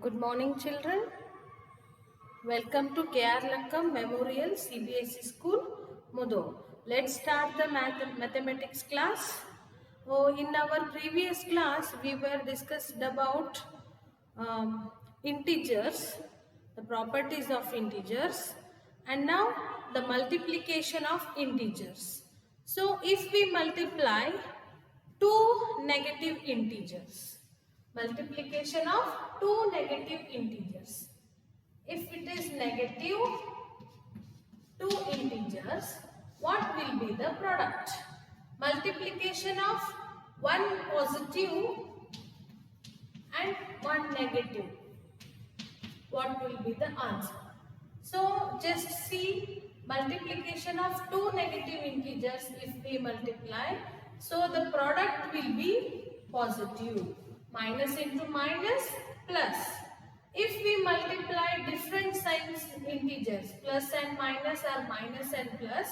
Good morning, children. Welcome to K.R. Lakkam Memorial CBSE School, Mudo. Let's start the mathematics class. In our previous class, we were discussed about integers, the properties of integers, and now the multiplication of integers. So, if we multiply two negative integers, multiplication of two negative integers. If it is negative two integers, what will be the product? Multiplication of one positive and one negative. What will be the answer? So just see, multiplication of two negative integers if we multiply. So the product will be positive. Minus into minus plus. If we multiply different signs integers, plus and minus or minus and plus,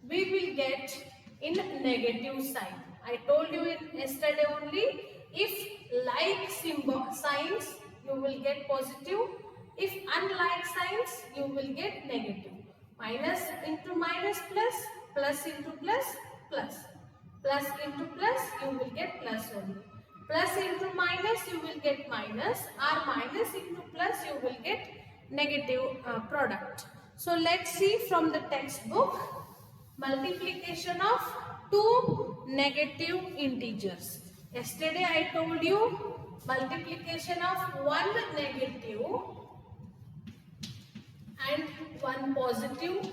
we will get in negative sign. I told you in yesterday only, if like signs, you will get positive. If unlike signs, you will get negative. Minus into minus plus, plus into plus, plus. Plus into plus, you will get plus only. Plus into minus, you will get minus, or minus into plus, you will get negative product. So let's see from the textbook, multiplication of two negative integers. Yesterday I told you multiplication of one negative and one positive,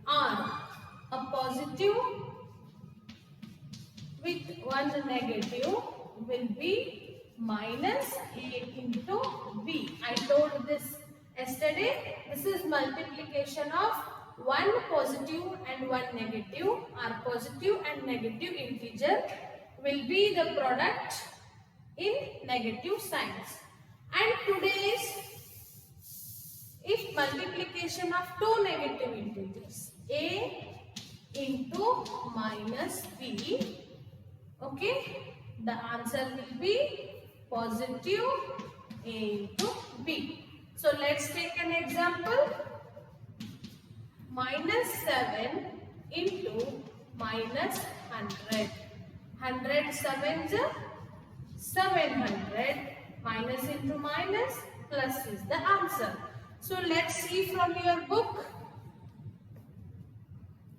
or a positive with one negative will be minus a into b. I told this yesterday. This is multiplication of one positive and one negative, or positive and negative integer will be the product in negative signs. And today's, if multiplication of two negative integers, a into minus b, okay, the answer will be positive a into b. So let's take an example. Minus 7 into minus 100. 100 sevens 700. Minus into minus, plus is the answer. So let's see from your book.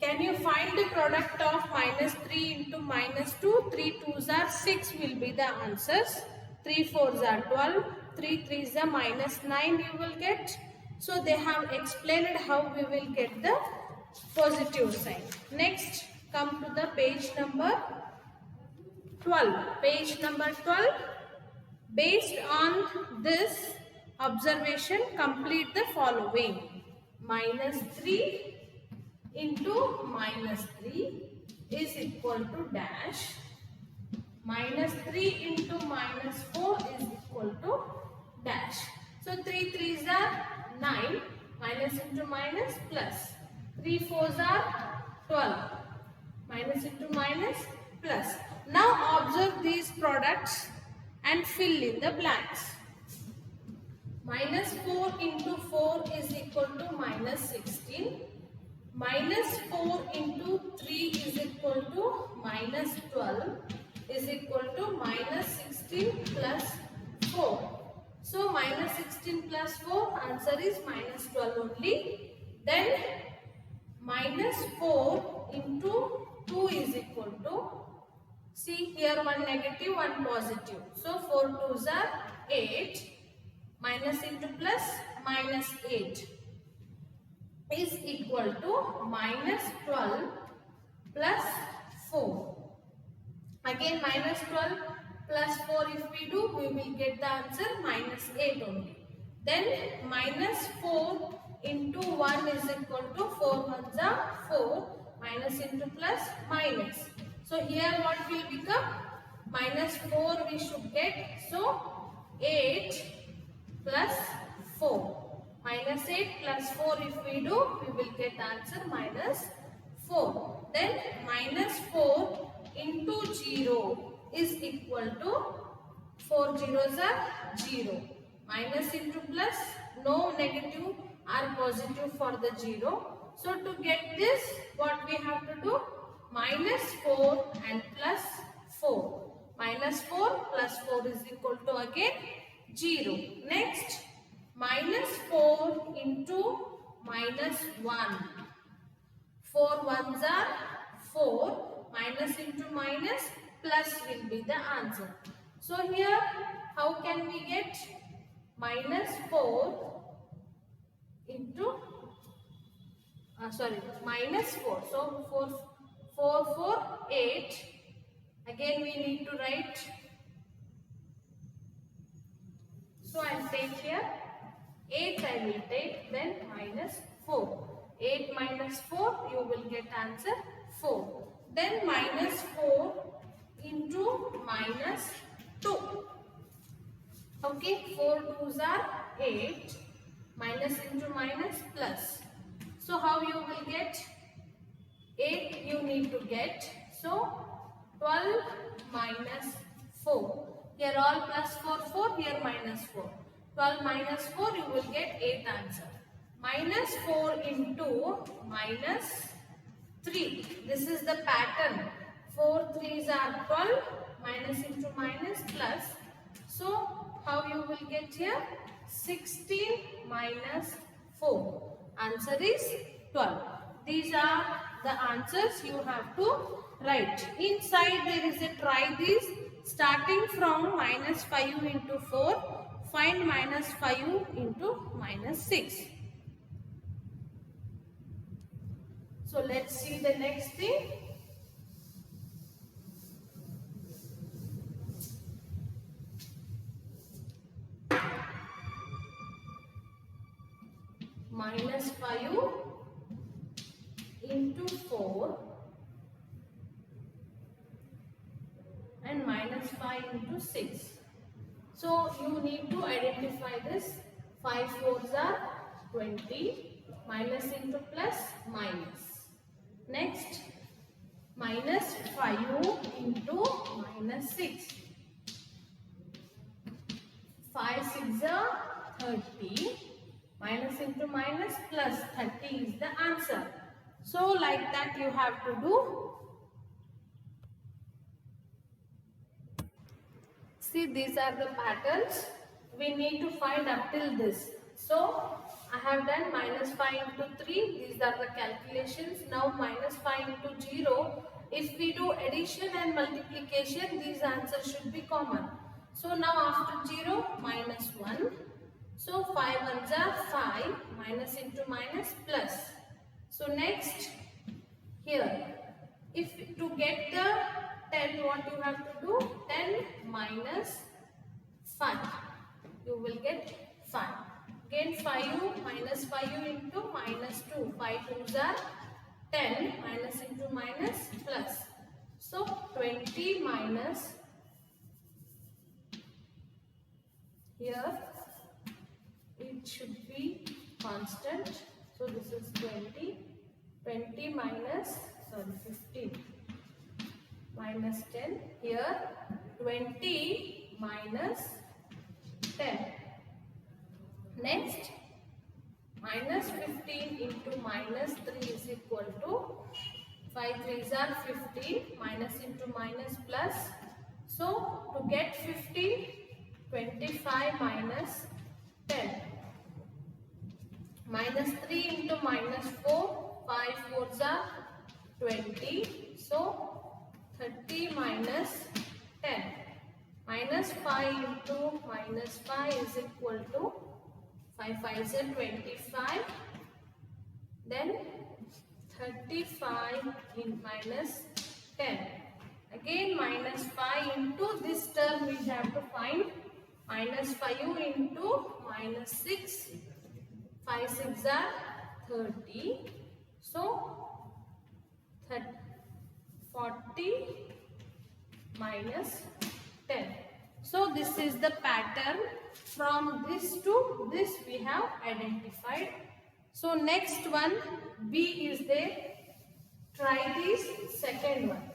Can you find the product of minus 3 into minus 2? 3 2s are 6 will be the answers. 3 4s are 12. 3 3s are minus 9 you will get. So they have explained how we will get the positive sign. Next, come to the page number 12. Page number 12. Based on this observation, complete the following. Minus 3 into minus 3 is equal to dash. Minus 3 into minus 4 is equal to dash. So 3 3s are 9. Minus into minus plus. 3 4s are 12. Minus into minus plus. Now observe these products and fill in the blanks. Minus 4 into 4 is equal to minus 16. Minus 4 into 3 is equal to minus 12 is equal to minus 16 plus 4. So minus 16 plus 4, answer is minus 12 only. Then minus 4 into 2 is equal to, see here one negative, one positive. So 4 2s are 8. Minus into plus, minus 8 is equal to minus 12 plus 4. Again minus 12 plus 4 if we do, we will get the answer minus 8 only. Then minus 4 into 1 is equal to 4 1s are 4. Minus into plus, minus. So here what will become? Minus 4 we should get. So 8 plus 4. Minus 8 plus 4 if we do, we will get the answer minus 4. Then minus 4 into 0 is equal to 4 zeros are 0. minus into plus, no negative or positive for the 0. So to get this, what we have to do? Minus 4 and plus 4. Minus 4 plus 4 is equal to again 0. Next, minus 4 into minus 1. 4 ones are 4. Minus into minus plus will be the answer. So here, how can we get minus 4 into minus 4. So 4, 8. Again we need to write. So I will take here 8 I will take, then minus 4. 8 minus 4, you will get answer 4. Then minus 4 into minus 2. Okay, 4 2s are 8. Minus into minus plus. So how you will get? 8 you need to get. So 12 minus 4. Here all plus 4, here minus 4. 12 minus 4 you will get 8 answer. Minus 4 into minus 3. This is the pattern. 4 3s are 12. Minus into minus plus. So how you will get here? 16 minus 4. Answer is 12. These are the answers you have to write. Inside there is a try this. Starting from minus 5 into 4. Find minus 5 into minus 6. So let's see the next thing. Minus 5 into 4 and minus 5 into 6. So you need to identify this. 5 4s are 20. Minus into plus minus. Next, minus 5 into minus 6. 5 6 are 30. Minus into minus plus 30 is the answer. So like that you have to do. See, these are the patterns. We need to find up till this. So I have done minus 5 into 3. These are the calculations. Now minus 5 into 0. If we do addition and multiplication, these answers should be common. So now after 0, minus 1. So 5 ones are 5, minus into minus plus. So next, here, if to get the 10, what you have to do? 10 minus 5. You will get 5. Again 5 minus 5 into minus 2. 5 2s are 10, minus into minus plus. So 20 minus, here it should be constant. So this is 20. 20 minus, 15 minus 10. Here 20 minus 10. Next, minus 15 into minus 3 is equal to 5 3s are 15, minus into minus plus. So to get 15, 25 minus 10. Minus 3 into minus 4, 5 4s are 20. So 30 minus 10. Minus 5 into minus 5 is equal to 5 5s are 25. Then 35 in minus 10. Again minus 5 into this term we have to find. Minus 5 into minus 6. 5 6 are 30. So 40 minus 10. So this is the pattern. From this to this we have identified. So next one, B is there. Try this second one.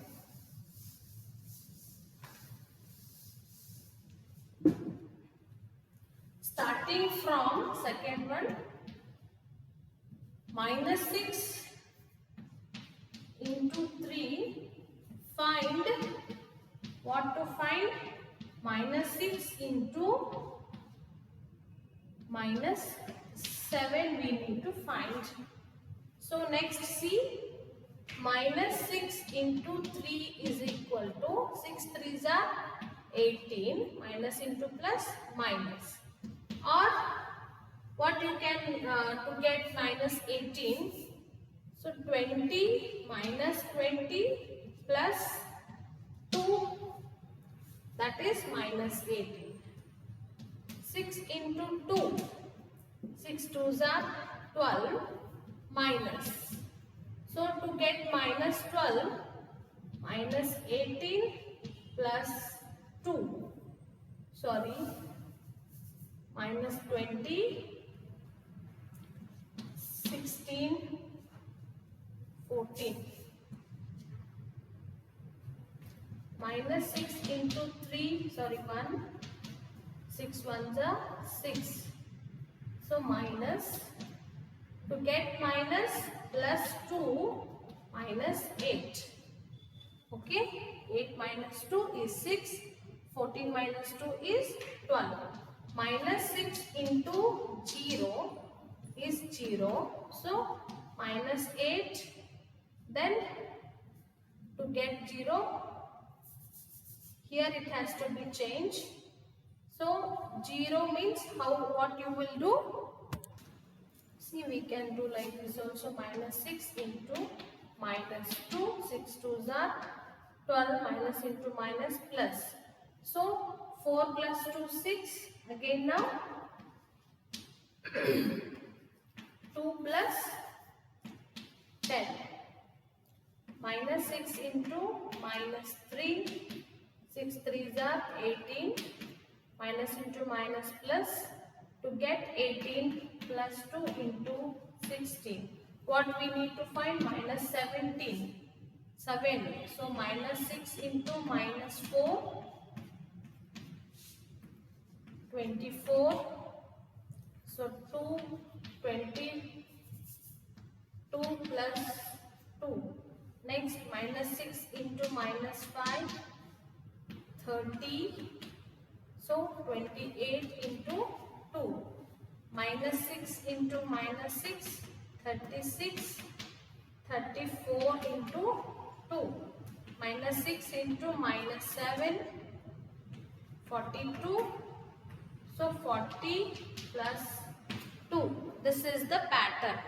Starting from second one, minus 6 into 3, find, what to find? Minus 6 into minus 7 we need to find. So next see, minus 6 into 3 is equal to 6 3s are 18, minus into plus minus. Or what you can to get minus 18, so 20 minus 20 plus 2, that is minus 18. 6 into 2, 6 2s are 12, minus. So to get minus 12, minus 18 plus 2, sorry, minus 20, 16, 14. Minus 6 into 3, sorry, 1, 6 ones are 6. So minus, to get minus plus 2, minus 8. Okay, 8 minus 2 is 6, 14 minus 2 is 12. Minus 6 into 0 is 0. So minus 8, then to get 0, here it has to be changed. So 0 means what you will do? See, we can do like this also, minus 6 into minus 2, 6 2s are 12, minus into minus plus. So 4 plus 2 6, again now 2 plus 10, minus 6 into minus 3, 6 3s are 18, minus into minus plus, to get 18 plus 2 into 16. What we need to find? Minus 17. 7. So minus 6 into minus 4, 24. So 2, 20, 2 plus 2. Next, minus 6 into minus 5, 30. So 28 into 2. Minus 6 into minus 6, 36. 34 into 2. Minus 6 into minus 7, 42. So 40 plus 2. This is the pattern.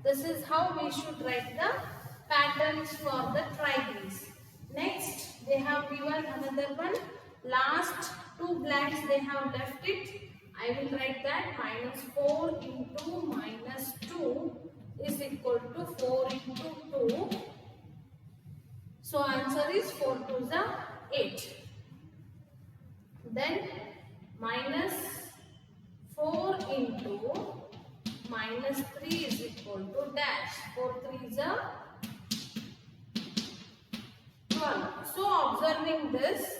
This is how we should write the patterns for the trigress. Next, they have given another one. Last two blanks they have left it. I will write that minus 4 into minus 2 is equal to 4 into 2. So answer is 4 2s are 8. Then minus 4 into minus 3 is equal to dash. 4 3s are 12. So observing this,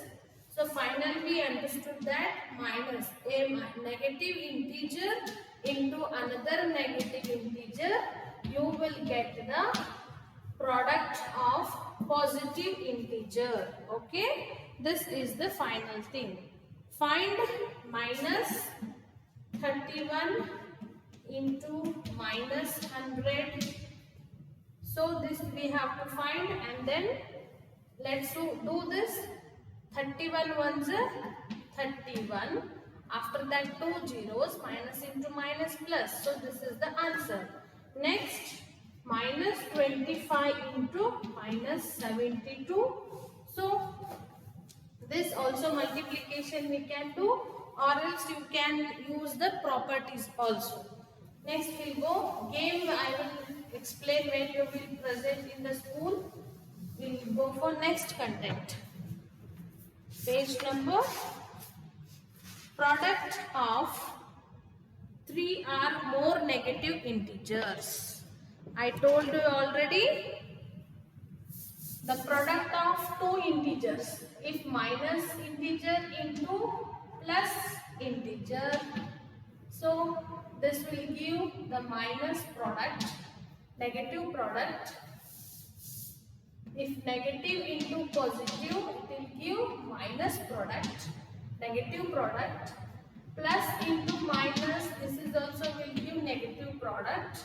so finally we understood that minus a negative integer into another negative integer, you will get the product of positive integer. Okay, this is the final thing. Find minus 31 into minus 100. So this we have to find, and then let's do this. 31 ones are 31. After that 2 zeros, minus into minus plus. So this is the answer. Next, minus 25 into minus 72. So this also multiplication we can do, or else you can use the properties also. Next we'll go game. I will explain when you will present in the school. We'll go for next content. Page number. Product of 3 or more negative integers. I told you already, the product of two integers. If minus integer into plus integer, So this will give the minus product, negative product. If negative into positive, it will give minus product, negative product. Plus into minus, this is also will give negative product.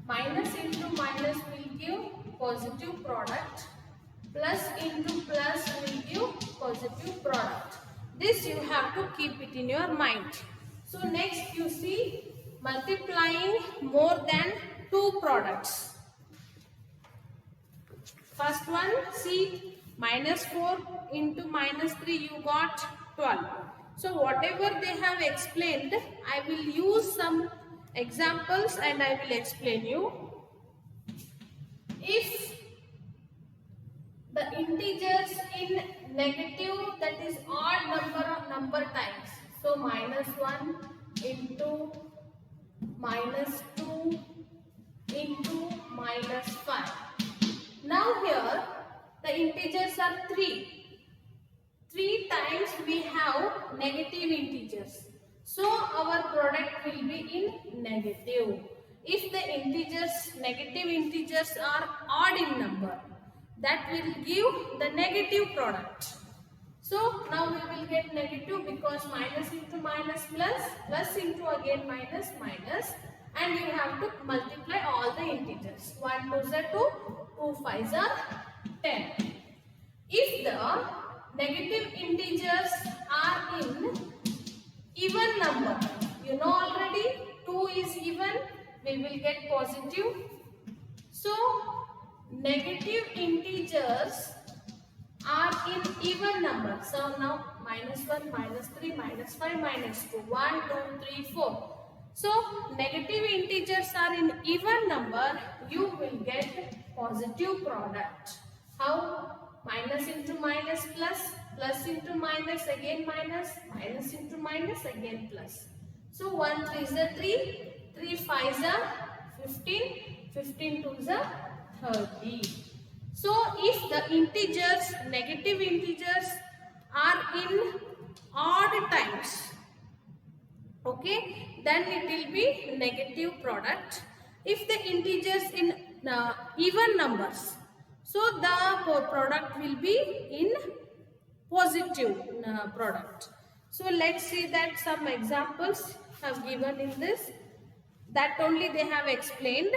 Minus into minus will give positive product. Plus into plus will give positive product. This you have to keep it in your mind. So next you see multiplying more than two products. First one, see, minus 4 into minus 3, you got 12. So whatever they have explained, I will use some examples and I will explain you. If the integers in negative, that is odd number times. So minus 1 into minus 2 into minus 5. Now here the integers are 3. 3 times we have negative integers. So our product will be in negative. If the negative integers are odd in number, that will give the negative product. So now we will get negative because minus into minus plus, plus into again minus, minus, and you have to multiply all the integers. 1 2s are 2, 2 5s are 10. If the negative integers are in even number, you know already 2 is even, we will get positive. So negative integers are in even number. So now minus 1, minus 3, minus 5, minus 2, 1, 2, 3, 4. So negative integers are in even number, you will get positive product. How? Minus into minus plus, plus into minus again minus, minus into minus again plus. So 1 3s are 3, 3 5s are 15, 15 2s are 30. So if the integers, negative integers are in odd times, okay, then it will be negative product. If the integers in even numbers, so the product will be in positive product. So let's see that some examples have given in this. That only they have explained.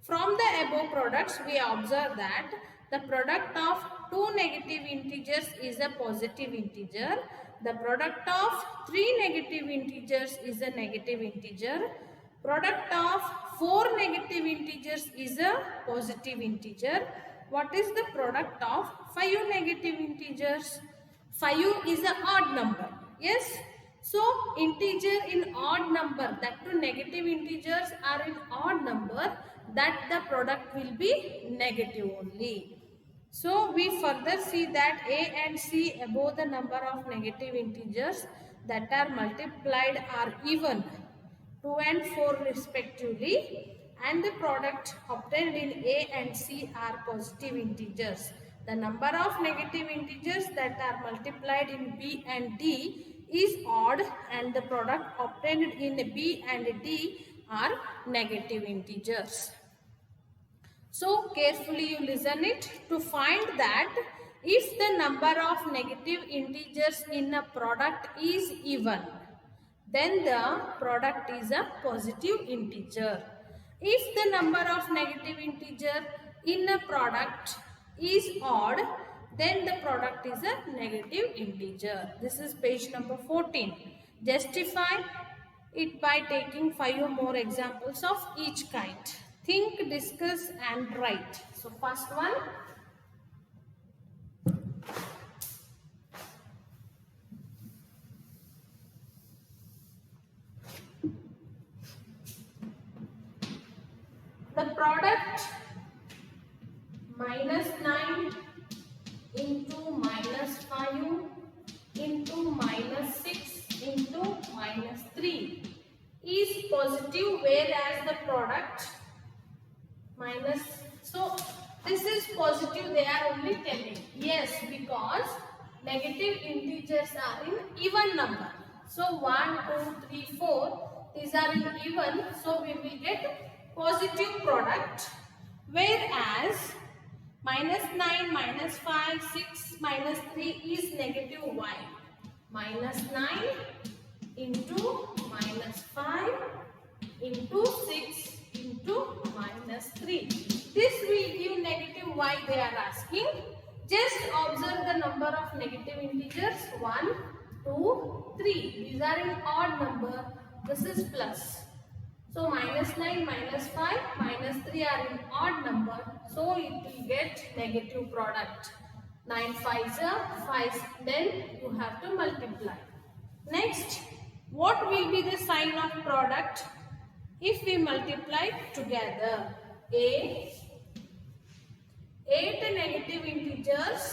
From the above products, we observe that the product of two negative integers is a positive integer. The product of three negative integers is a negative integer. Product of four negative integers is a positive integer. What is the product of 5 negative integers? 5 is an odd number. Yes. So integer in odd number, that two negative integers are in odd number, that the product will be negative only. So we further see that A and C above the number of negative integers that are multiplied are even, 2 and 4 respectively, and the product obtained in A and C are positive integers. The number of negative integers that are multiplied in B and D is odd, and the product obtained in B and D are negative integers. So carefully you listen it to find that if the number of negative integers in a product is even, then the product is a positive integer. If the number of negative integer in a product is odd, then the product is a negative integer. This is page number 14. Justify it by taking 5 or more examples of each kind. Think, discuss and write. So first one. The product minus 9 into minus 5 into minus 6 into minus 3 is positive, whereas the product minus, so this is positive, they are only telling. Yes, because negative integers are in even number. So 1, 2, 3, 4. these are in even, so we will get positive product. Whereas -9, -5, 6, -3 is negative y. -9 into -5 into 6 into -3. This will give negative y they are asking. Just observe the number of negative integers 1, 2, 3. These are in odd number. This is plus. So -9, -5, -3 are in odd number. So it will get negative product. 9 5s are 5. Then you have to multiply. Next, what will be the sign of product if we multiply together? 8 negative integers.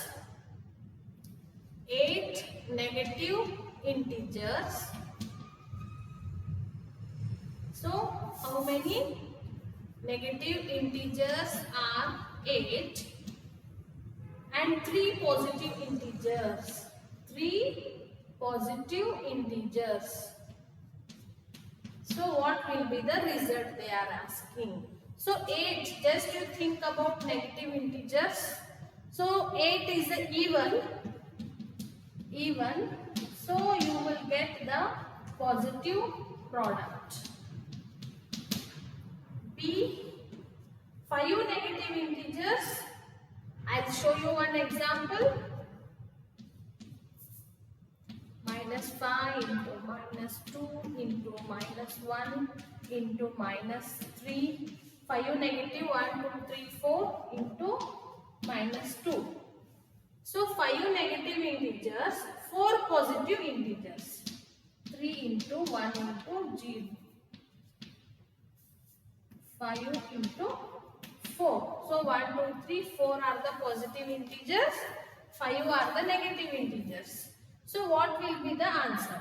8 negative integers. So, how many negative integers are 8 and 3 positive integers? 3 positive integers. So, what will be the result they are asking? So, 8, just you think about negative integers. So, 8 is an even. So, you will get the positive product. B, 5 negative integers. I'll show you one example. -5 into -2 into -1 into -3. 5 negative 1, 2, 3, 4 into -2. So 5 negative integers, 4 positive integers. 3 into 1 into 0. 5 into 4. So 1, 2, 3, 4 are the positive integers. 5 are the negative integers. So what will be the answer?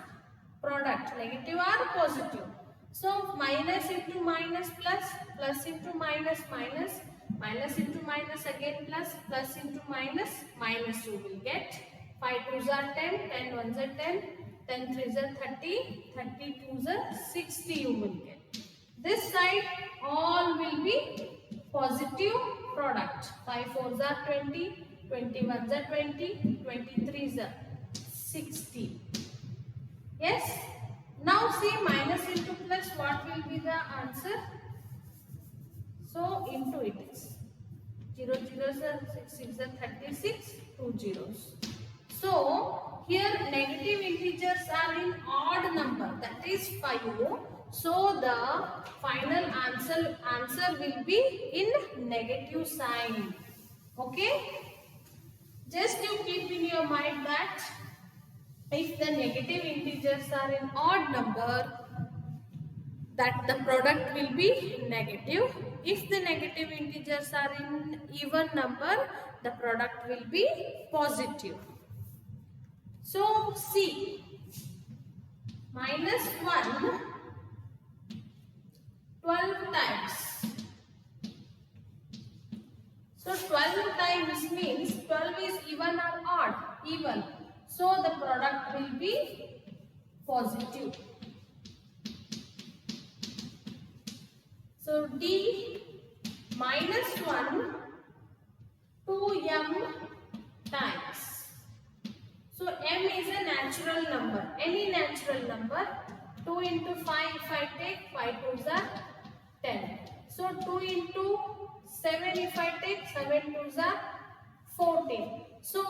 Product, negative or positive? So minus into minus plus, plus into minus minus, minus into minus again plus, plus into minus, minus you will get. 5 2s are 10, 10 1s are 10, 10 3s are 30, 30 2s are 60 you will get. This side all will be positive product. 5 4s are 20, 21s are 20, 23s are 60. Yes. Now see minus into plus, what will be the answer? So into it is 0 0s are 6 6 are 36, 2 zeros. So here negative integers are in odd number, that is 5. So the final answer will be in negative sign. Okay. Just you keep in your mind that if the negative integers are in odd number, that the product will be negative. If the negative integers are in even number, the product will be positive. So see, -1 12 times. So 12 times means 12 is even or odd? Even. So the product will be positive. So D, -1 2m times. So m is a natural number, any natural number. 2 into 5 if I take, 5 2s are 10. So 2 into 7 if I take, 7 2s are 14. So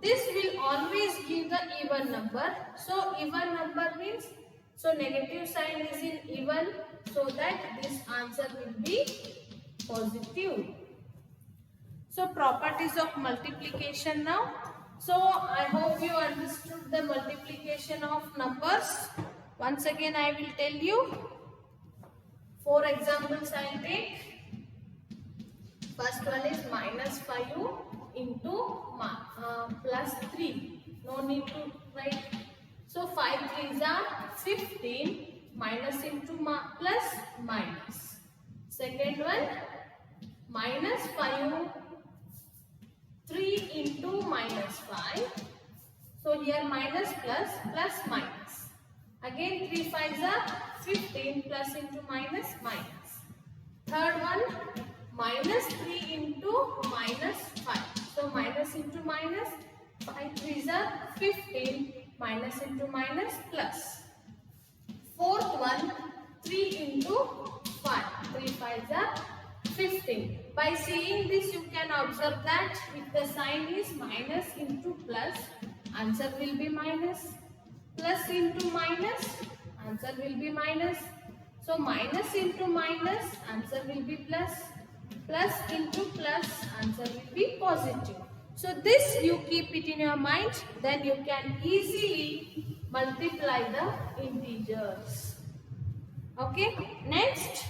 this will always give the even number. So even number means, so negative sign is in even, so that this answer will be positive. So properties of multiplication now. So I hope you understood the multiplication of numbers. Once again I will tell you. 4 examples I will take. First one is -5 into +3. No need to write. So 5 3s are 15. Minus into plus minus. Second one, -5 3 into -5. So here minus plus plus minus. Again 3 5s are 15. into minus, minus. Third one, minus 3 into minus 5. So minus into minus, 5 3s are 15, minus into minus, plus. Fourth one, 3 into 5, 3 5s are 15. By seeing this, you can observe that if the sign is minus into plus, answer will be minus. Plus into minus, answer will be minus. So minus into minus, answer will be plus. Plus into plus, answer will be positive. So this you keep it in your mind, then you can easily multiply the integers. Okay, next,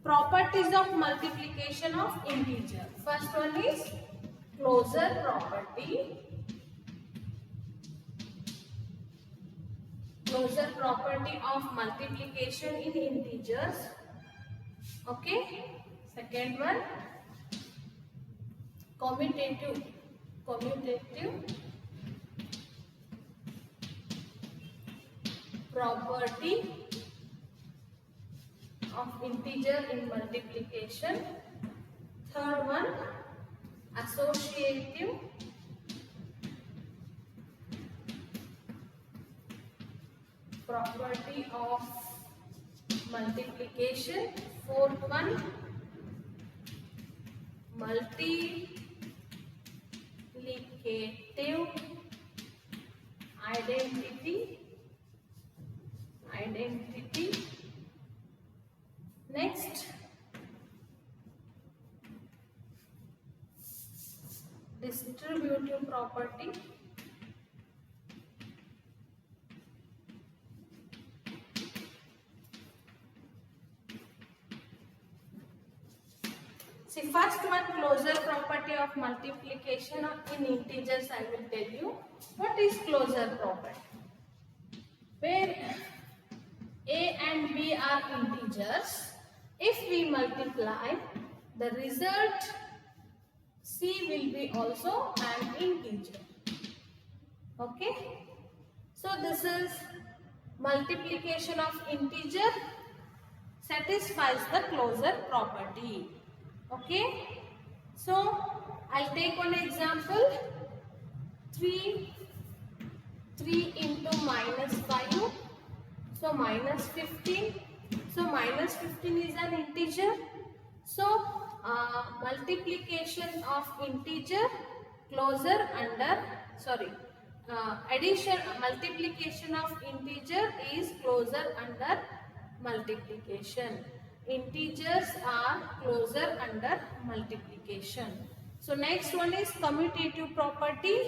properties of multiplication of integer. First one is closure property. Closure property of multiplication in integers. Okay. Second one, commutative property of integer in multiplication. Third one, associative property of multiplication. Fourth one, multiplicative identity. Next, distributive property. See, first one, closure property of multiplication in integers. I will tell you what is closure property. Where a and b are integers, if we multiply, the result c will be also an integer. Okay, so this is multiplication of integer satisfies the closure property. Okay, so I'll take one example. 3 into minus 5, so minus 15. So minus 15 is an integer. So multiplication of integer closure under, addition, multiplication of integer is closure under multiplication. Integers are closure under multiplication. So next one is commutative property.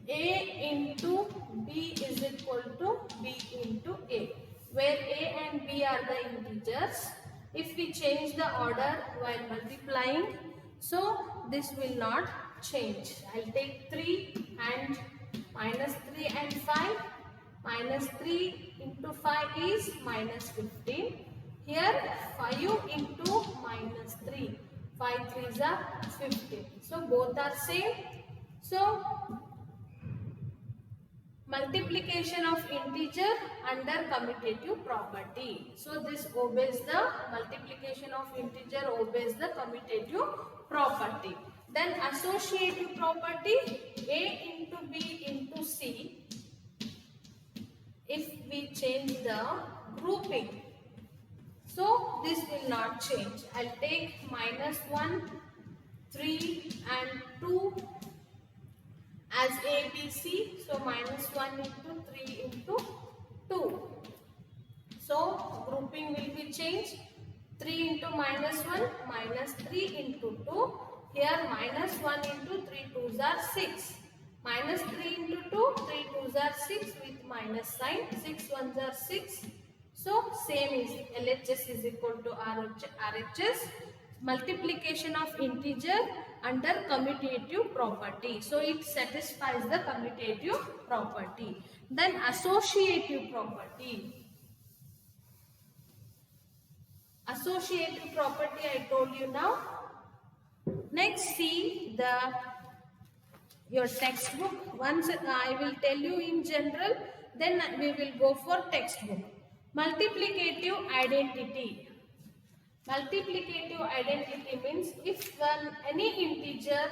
A into B is equal to B into A, where A and B are the integers. If we change the order while multiplying, so this will not change. I'll take 3 and minus 3 and 5. Minus 3 into 5 is minus 15. Here 5 into minus 3. 5 3s are 15. So both are same. So multiplication of integer under commutative property. So this obeys the multiplication of integer obeys the commutative property. Then associative property, A into B into C. If we change the grouping, so this will not change. I'll take minus 1, 3 and 2 as A, B, C. So minus 1 into 3 into 2. So grouping will be changed. 3 into minus 1, minus 3 into 2. Here minus 1 into 3 2s are 6. Minus 3 into 2, 3 2s are 6 with minus sign. 6 1s are 6. So same is LHS is equal to RHS. Multiplication of integer under commutative property. So it satisfies the commutative property. Then associative property. Associative property I told you now. Next see your textbook. Once I will tell you in general, then we will go for textbook. Multiplicative identity. Multiplicative identity means if any integer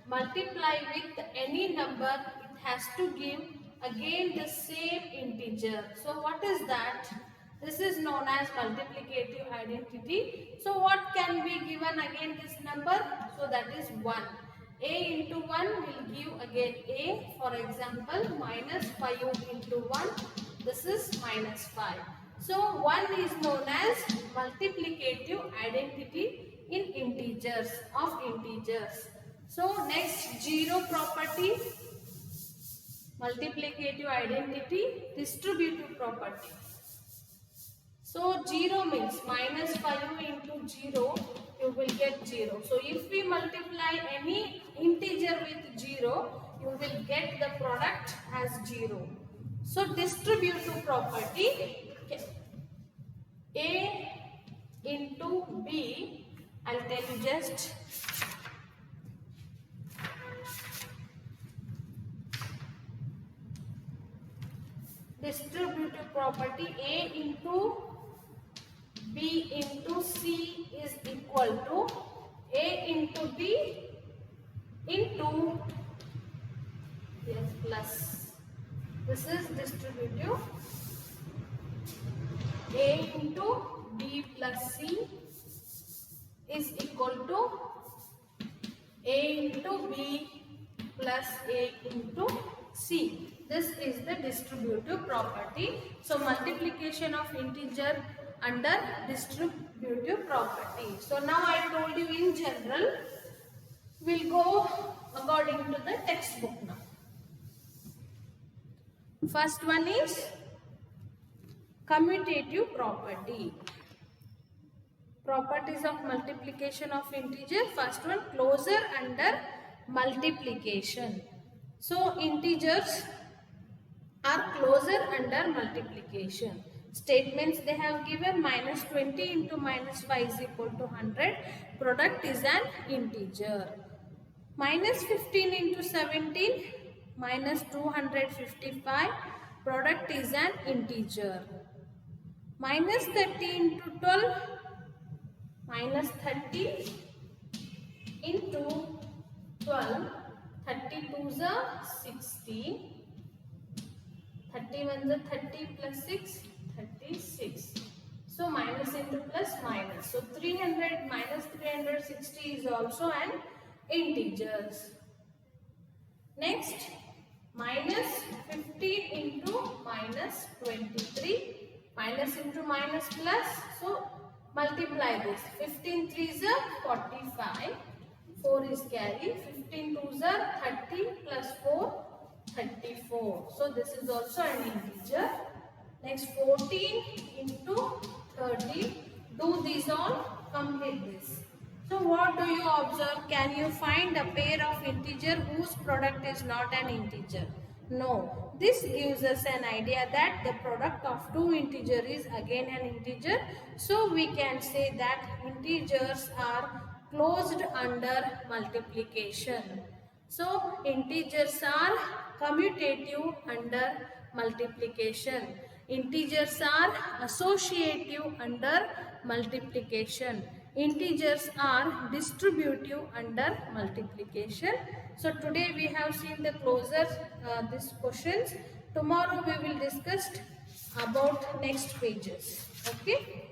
multiply with any number, it has to give again the same integer. So what is that? This is known as multiplicative identity. So what can be given again this number? So that is 1. A into 1 will give again A. For example, minus 5 into 1. This is minus 5. So 1 is known as multiplicative identity in integers, of integers. So next, 0 property, multiplicative identity, distributive property. So 0 means minus 5 into 0, you will get 0. So if we multiply any integer with 0, you will get the product as 0. So distributive property, A into B, I'll tell you just. Distributive property, A into B into C is equal to A into B into yes, plus. This is distributive. A into B plus C is equal to A into B plus A into C. This is the distributive property. So multiplication of integer under distributive property. So now I told you in general. We'll go according to the textbook now. First one is commutative property. Properties of multiplication of integer. First one, closure under multiplication. So integers are closure under multiplication. Statements they have given, minus 20 into minus 5 is equal to 100. Product is an integer. Minus 15 into 17, minus 255. Product is an integer. Minus 30 into 12, minus 30 into 12, 32 is 60. 31 is 30 plus 6, 36. So minus into plus minus. So 300 minus 360 is also an integer. Next, minus 15 into minus 23. Minus into minus plus. So multiply this. 15 3 is 45. 4 is carry. 15 2 is 30 plus 4. 34. So this is also an integer. Next, 14 into 30. Do these all, complete this. So what do you observe? Can you find a pair of integer whose product is not an integer? No. This gives us an idea that the product of two integers is again an integer. So we can say that integers are closed under multiplication. So integers are commutative under multiplication. Integers are associative under multiplication. Integers are distributive under multiplication. So today we have seen the closure, these questions. Tomorrow we will discuss about next pages. Okay.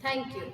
Thank you.